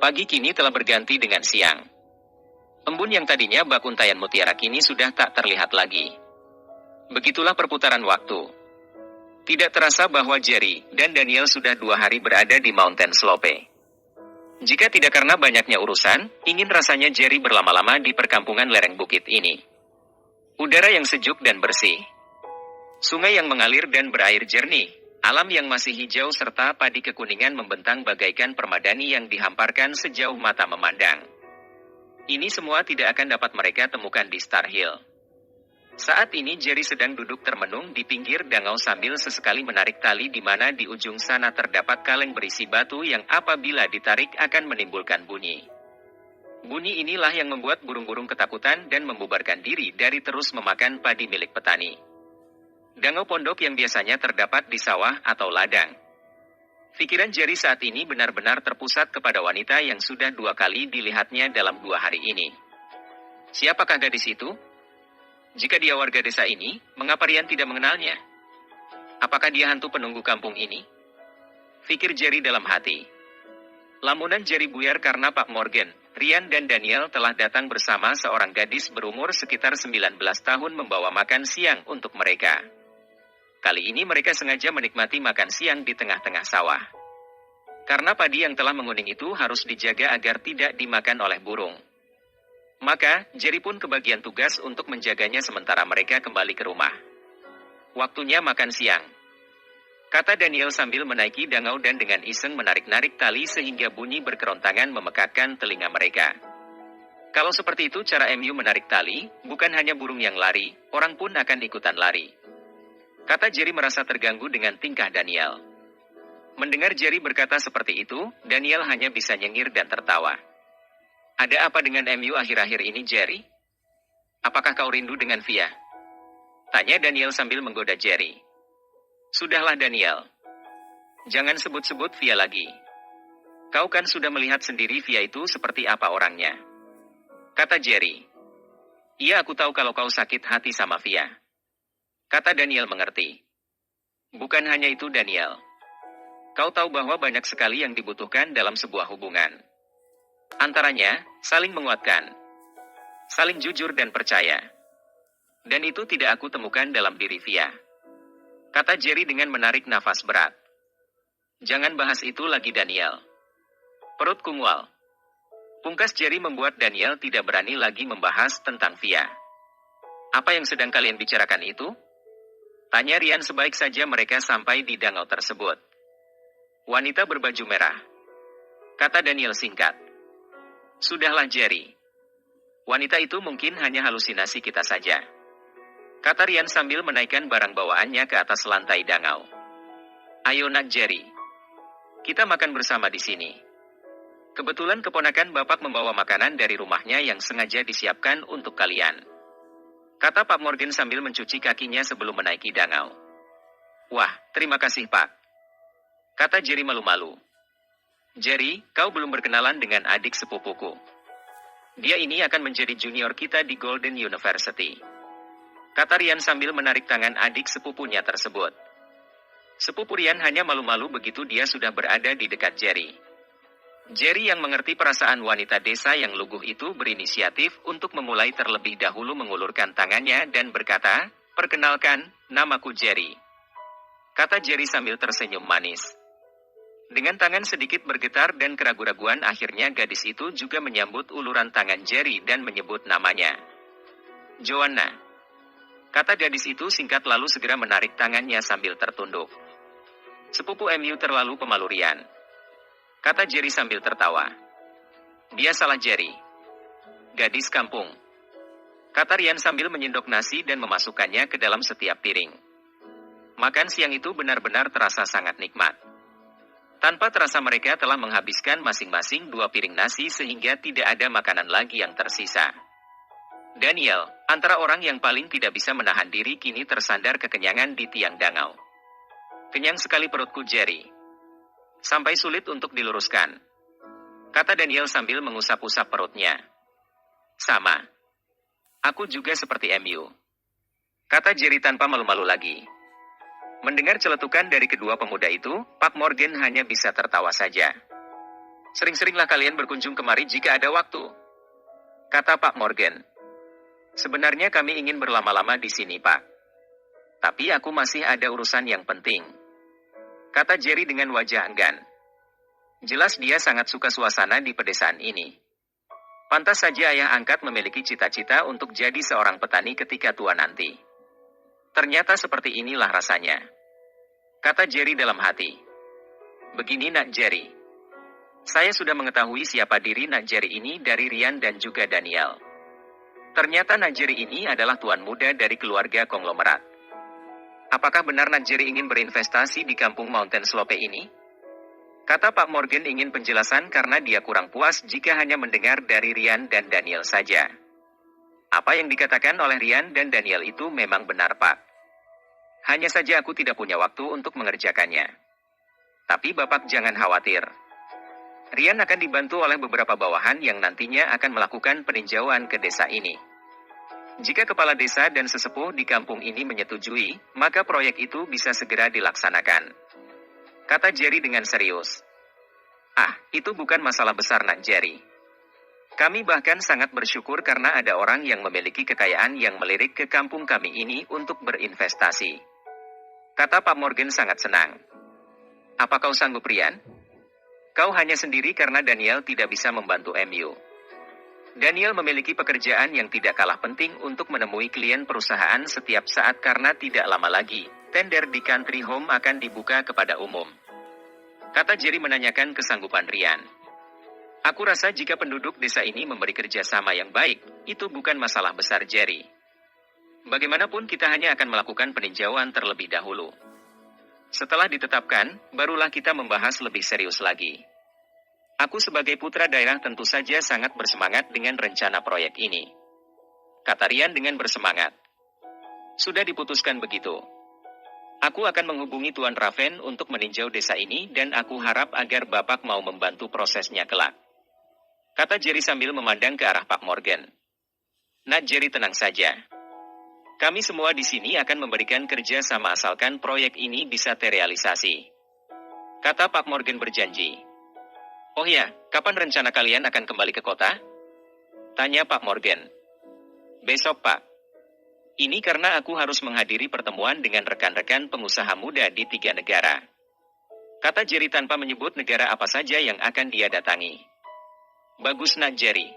Pagi kini telah berganti dengan siang. Embun yang tadinya bak untayan mutiara kini sudah tak terlihat lagi. Begitulah perputaran waktu. Tidak terasa bahwa Jerry dan Daniel sudah 2 hari berada di Mountain Slope. Jika tidak karena banyaknya urusan, ingin rasanya Jerry berlama-lama di perkampungan lereng bukit ini. Udara yang sejuk dan bersih. Sungai yang mengalir dan berair jernih. Alam yang masih hijau serta padi kekuningan membentang bagaikan permadani yang dihamparkan sejauh mata memandang. Ini semua tidak akan dapat mereka temukan di Star Hill. Saat ini Jerry sedang duduk termenung di pinggir danau sambil sesekali menarik tali di mana di ujung sana terdapat kaleng berisi batu yang apabila ditarik akan menimbulkan bunyi. Bunyi inilah yang membuat burung-burung ketakutan dan membubarkan diri dari terus memakan padi milik petani. Danau pondok yang biasanya terdapat di sawah atau ladang. Pikiran Jerry saat ini benar-benar terpusat kepada wanita yang sudah 2 kali dilihatnya dalam 2 hari ini. Siapakah gadis itu? Jika dia warga desa ini, mengapa Ryan tidak mengenalnya? Apakah dia hantu penunggu kampung ini? Pikir Jerry dalam hati. Lamunan Jerry buyar karena Pak Morgan, Ryan dan Daniel telah datang bersama seorang gadis berumur sekitar 19 tahun membawa makan siang untuk mereka. Kali ini mereka sengaja menikmati makan siang di tengah-tengah sawah. Karena padi yang telah menguning itu harus dijaga agar tidak dimakan oleh burung. Maka, Jerry pun kebagian tugas untuk menjaganya sementara mereka kembali ke rumah. Waktunya makan siang. Kata Daniel sambil menaiki dangau dan dengan iseng menarik-narik tali sehingga bunyi berkerontangan memekakkan telinga mereka. Kalau seperti itu cara MU menarik tali, bukan hanya burung yang lari, orang pun akan ikutan lari. Kata Jerry merasa terganggu dengan tingkah Daniel. Mendengar Jerry berkata seperti itu, Daniel hanya bisa nyengir dan tertawa. Ada apa dengan MU akhir-akhir ini, Jerry? Apakah kau rindu dengan Via? Tanya Daniel sambil menggoda Jerry. Sudahlah Daniel. Jangan sebut-sebut Via lagi. Kau kan sudah melihat sendiri Via itu seperti apa orangnya. Kata Jerry. Iya aku tahu kalau kau sakit hati sama Via. Kata Daniel mengerti. Bukan hanya itu Daniel. Kau tahu bahwa banyak sekali yang dibutuhkan dalam sebuah hubungan. Antaranya, saling menguatkan, saling jujur dan percaya. Dan itu tidak aku temukan dalam diri Via. Kata Jerry dengan menarik nafas berat. Jangan bahas itu lagi Daniel. Perutku mual. Pungkas Jerry membuat Daniel tidak berani lagi membahas tentang Via. Apa yang sedang kalian bicarakan itu? Tanya Ryan sebaik saja mereka sampai di danau tersebut. Wanita berbaju merah. Kata Daniel singkat. Sudahlah Jerry. Wanita itu mungkin hanya halusinasi kita saja. Kata Ryan sambil menaikkan barang bawaannya ke atas lantai dangau. Ayo nak Jerry. Kita makan bersama di sini. Kebetulan keponakan bapak membawa makanan dari rumahnya yang sengaja disiapkan untuk kalian. Kata Pak Morgan sambil mencuci kakinya sebelum menaiki dangau. Wah, terima kasih Pak. Kata Jerry malu-malu. Jerry, kau belum berkenalan dengan adik sepupuku. Dia ini akan menjadi junior kita di Golden University. Kata Ryan sambil menarik tangan adik sepupunya tersebut. Sepupu Ryan hanya malu-malu begitu dia sudah berada di dekat Jerry. Jerry yang mengerti perasaan wanita desa yang luguh itu berinisiatif untuk memulai terlebih dahulu mengulurkan tangannya dan berkata, perkenalkan, namaku Jerry. Kata Jerry sambil tersenyum manis. Dengan tangan sedikit bergetar dan keraguan-raguan akhirnya gadis itu juga menyambut uluran tangan Jerry dan menyebut namanya. Joanna. Kata gadis itu singkat lalu segera menarik tangannya sambil tertunduk. Sepupu MU terlalu pemalu Ryan. Kata Jerry sambil tertawa. Dia salah Jerry. Gadis kampung. Kata Ryan sambil menyendok nasi dan memasukkannya ke dalam setiap piring. Makan siang itu benar-benar terasa sangat nikmat. Tanpa terasa mereka telah menghabiskan masing-masing 2 piring nasi sehingga tidak ada makanan lagi yang tersisa. Daniel, antara orang yang paling tidak bisa menahan diri kini tersandar kekenyangan di tiang dangau. Kenyang sekali perutku Jerry. Sampai sulit untuk diluruskan. Kata Daniel sambil mengusap-usap perutnya. Sama. Aku juga seperti MU. Kata Jerry tanpa malu-malu lagi. Mendengar celetukan dari kedua pemuda itu, Pak Morgan hanya bisa tertawa saja. Sering-seringlah kalian berkunjung kemari jika ada waktu, kata Pak Morgan. Sebenarnya kami ingin berlama-lama di sini, Pak. Tapi aku masih ada urusan yang penting, kata Jerry dengan wajah enggan. Jelas dia sangat suka suasana di pedesaan ini. Pantas saja ayah angkat memiliki cita-cita untuk jadi seorang petani ketika tua nanti. Ternyata seperti inilah rasanya, kata Jerry dalam hati. Begini Nak Jerry. Saya sudah mengetahui siapa diri Nak Jerry ini dari Ryan dan juga Daniel. Ternyata Nak Jerry ini adalah tuan muda dari keluarga konglomerat. Apakah benar Nak Jerry ingin berinvestasi di kampung Mountain Slope ini? Kata Pak Morgan ingin penjelasan karena dia kurang puas jika hanya mendengar dari Ryan dan Daniel saja. Apa yang dikatakan oleh Ryan dan Daniel itu memang benar, Pak. Hanya saja aku tidak punya waktu untuk mengerjakannya. Tapi Bapak jangan khawatir. Ryan akan dibantu oleh beberapa bawahan yang nantinya akan melakukan peninjauan ke desa ini. Jika kepala desa dan sesepuh di kampung ini menyetujui, maka proyek itu bisa segera dilaksanakan, kata Jerry dengan serius. Ah, itu bukan masalah besar Nak Jerry. Kami bahkan sangat bersyukur karena ada orang yang memiliki kekayaan yang melirik ke kampung kami ini untuk berinvestasi, kata Pak Morgan sangat senang. Apa kau sanggup, Ryan? Kau hanya sendiri karena Daniel tidak bisa membantu MU. Daniel memiliki pekerjaan yang tidak kalah penting untuk menemui klien perusahaan setiap saat karena tidak lama lagi, tender di country home akan dibuka kepada umum, kata Jerry menanyakan kesanggupan Ryan. Aku rasa jika penduduk desa ini memberi kerjasama yang baik, itu bukan masalah besar Jerry. Bagaimanapun kita hanya akan melakukan peninjauan terlebih dahulu. Setelah ditetapkan, barulah kita membahas lebih serius lagi. Aku sebagai putra daerah tentu saja sangat bersemangat dengan rencana proyek ini, kata Ryan dengan bersemangat. Sudah diputuskan begitu. Aku akan menghubungi Tuan Raven untuk meninjau desa ini dan aku harap agar Bapak mau membantu prosesnya kelak, kata Jerry sambil memandang ke arah Pak Morgan. Nak Jerry, tenang saja. Kami semua di sini akan memberikan kerja sama asalkan proyek ini bisa terrealisasi, kata Pak Morgan berjanji. Oh ya, kapan rencana kalian akan kembali ke kota? Tanya Pak Morgan. Besok, Pak. Ini karena aku harus menghadiri pertemuan dengan rekan-rekan pengusaha muda di 3 negara, kata Jerry tanpa menyebut negara apa saja yang akan dia datangi. Bagus Nak Jerry.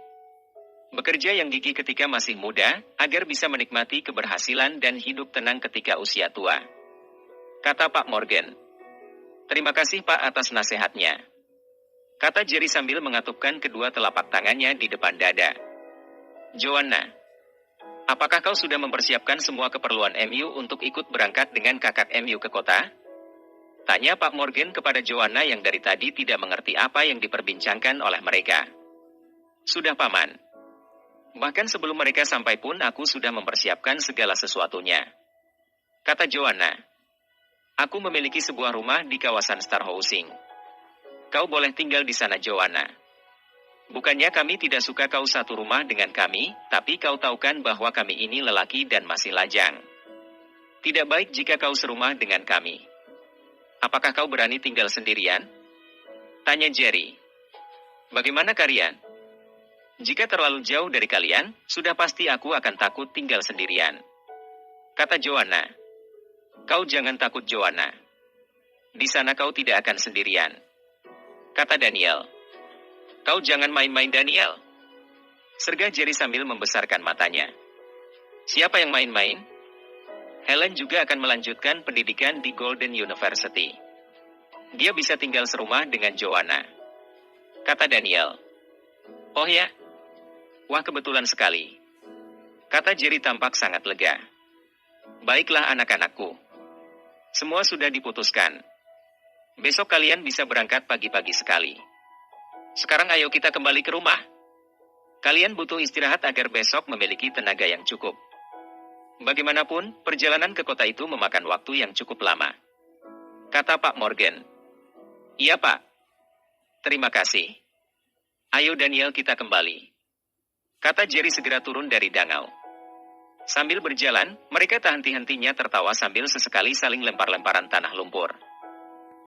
Bekerja yang gigih ketika masih muda, agar bisa menikmati keberhasilan dan hidup tenang ketika usia tua, kata Pak Morgan. Terima kasih Pak atas nasihatnya, kata Jerry sambil mengatupkan kedua telapak tangannya di depan dada. Joanna, apakah kau sudah mempersiapkan semua keperluan MU untuk ikut berangkat dengan kakak MU ke kota? Tanya Pak Morgan kepada Joanna yang dari tadi tidak mengerti apa yang diperbincangkan oleh mereka. Sudah Paman. Bahkan sebelum mereka sampai pun aku sudah mempersiapkan segala sesuatunya, kata Joanna. Aku memiliki sebuah rumah di kawasan Star Housing. Kau boleh tinggal di sana Joanna. Bukannya kami tidak suka kau satu rumah dengan kami, tapi kau tahu kan bahwa kami ini lelaki dan masih lajang. Tidak baik jika kau serumah dengan kami. Apakah kau berani tinggal sendirian? Tanya Jerry. Bagaimana kalian? Jika terlalu jauh dari kalian, sudah pasti aku akan takut tinggal sendirian, kata Joanna. Kau jangan takut Joanna. Di sana kau tidak akan sendirian, kata Daniel. Kau jangan main-main Daniel, sergah Jerry sambil membesarkan matanya. Siapa yang main-main? Helen juga akan melanjutkan pendidikan di Golden University. Dia bisa tinggal serumah dengan Joanna, kata Daniel. Oh ya? Wah kebetulan sekali, kata Jerry tampak sangat lega. Baiklah anak-anakku. Semua sudah diputuskan. Besok kalian bisa berangkat pagi-pagi sekali. Sekarang ayo kita kembali ke rumah. Kalian butuh istirahat agar besok memiliki tenaga yang cukup. Bagaimanapun, perjalanan ke kota itu memakan waktu yang cukup lama, kata Pak Morgan. Iya Pak. Terima kasih. Ayo Daniel kita kembali, kata Jerry segera turun dari dangau. Sambil berjalan, mereka tak henti-hentinya tertawa sambil sesekali saling lempar-lemparan tanah lumpur.